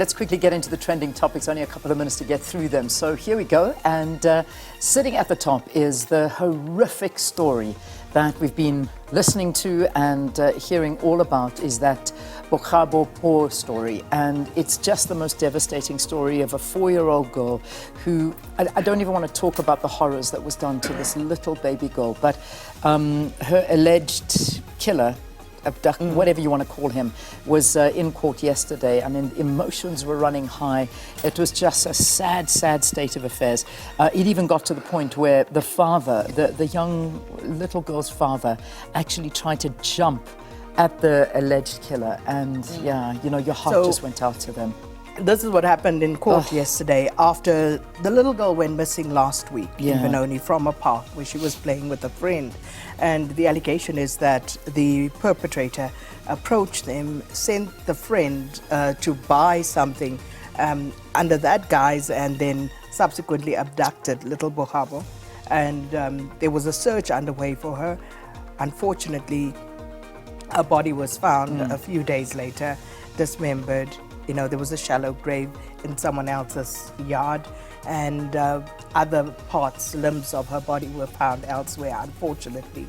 let's quickly get into the trending topics. Only a couple of minutes to get through them. So here we go. And sitting at the top is the horrific story that we've been listening to and hearing all about, is that Bokhabo Po story. And it's just the most devastating story of a 4-year-old girl who, I don't even want to talk about the horrors that was done to this little baby girl, but her alleged killer, whatever you want to call him, was in court yesterday. I mean, emotions were running high. It was just a sad, sad state of affairs. It even got to the point where the father, the young little girl's father, actually tried to jump at the alleged killer. And yeah, you know, your heart just went out to them. This is what happened in court yesterday after the little girl went missing last week in Benoni from a park where she was playing with a friend. And the allegation is that the perpetrator approached them, sent the friend to buy something under that guise, and then subsequently abducted little Bokhabo. And there was a search underway for her. Unfortunately, her body was found a few days later, dismembered. You know, there was a shallow grave in someone else's yard, and other parts, limbs of her body were found elsewhere, unfortunately.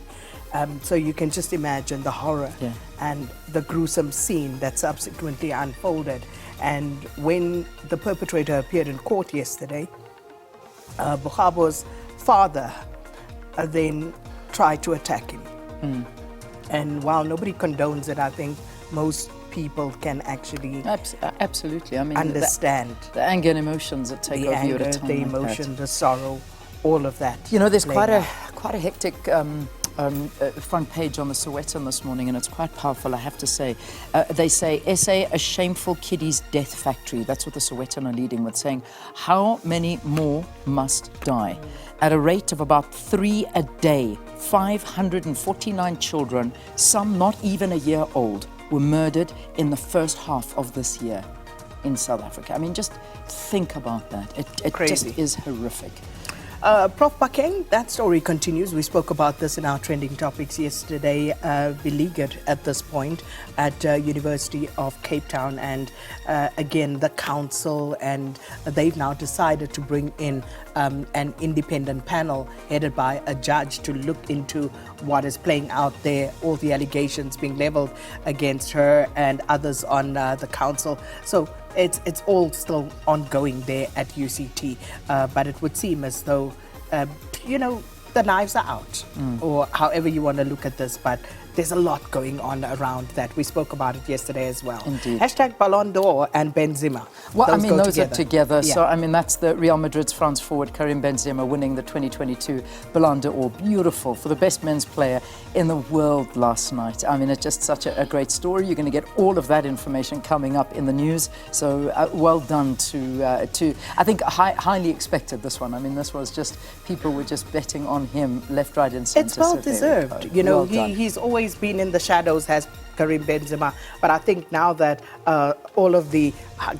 So you can just imagine the horror and the gruesome scene that subsequently unfolded. And when the perpetrator appeared in court yesterday, Bokhabo's father then tried to attack him. And while nobody condones it, I think most people can actually absolutely. I mean, understand the anger and emotions that take over you at a time the like emotion, that. The sorrow, all of that. You know, there's quite a hectic front page on the Sowetan this morning, and it's quite powerful, I have to say. They say, SA, a shameful kiddies death factory. That's what the Sowetan are leading with, saying, how many more must die? At a rate of about 3 a day, 549 children, some not even a year old, were murdered in the first half of this year in South Africa. I mean, just think about that. It just is horrific. Prof. Bakeng, that story continues. We spoke about this in our trending topics yesterday. Beleaguered at this point at University of Cape Town, and again the council, and they've now decided to bring in an independent panel headed by a judge to look into what is playing out there, all the allegations being leveled against her and others on the council. So it's all still ongoing there at UCT, but it would seem as though, you know, the knives are out, or however you want to look at this, but there's a lot going on around that. We spoke about it yesterday as well. Indeed. Hashtag Ballon d'Or and Benzema. Well, I mean, those are together. Yeah. So, I mean, that's the Real Madrid's France forward, Karim Benzema, winning the 2022 Ballon d'Or. Beautiful, for the best men's player in the world last night. I mean, it's just such a great story. You're going to get all of that information coming up in the news. So, well done to I think, highly expected, this one. I mean, this was just, people were just betting on him left, right and centre. It's well deserved. You know, he's always been in the shadows, has Karim Benzema, but I think now that all of the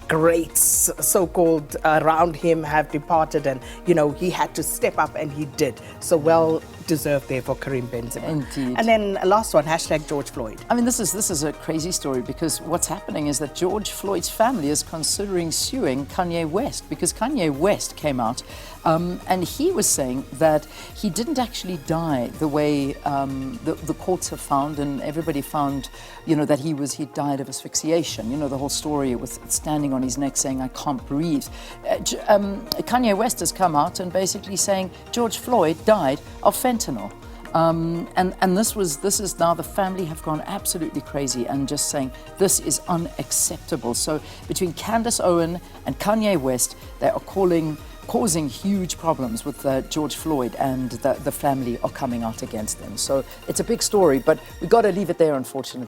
greats, so-called, around him have departed, and you know, he had to step up, and he did. So well deserved there for Karim Benzema. Indeed. And then last one, hashtag George Floyd. I mean, this is a crazy story, because what's happening is that George Floyd's family is considering suing Kanye West, because Kanye West came out and he was saying that he didn't actually die the way the courts have found, and everybody found, you know, that he died of asphyxiation. You know, the whole story with standing on his neck saying, I can't breathe. Kanye West has come out and basically saying George Floyd died of fentanyl. And this is now, the family have gone absolutely crazy and just saying this is unacceptable. So between Candace Owen and Kanye West, they are causing huge problems with George Floyd, and the family are coming out against them. So it's a big story, but we've got to leave it there, unfortunately.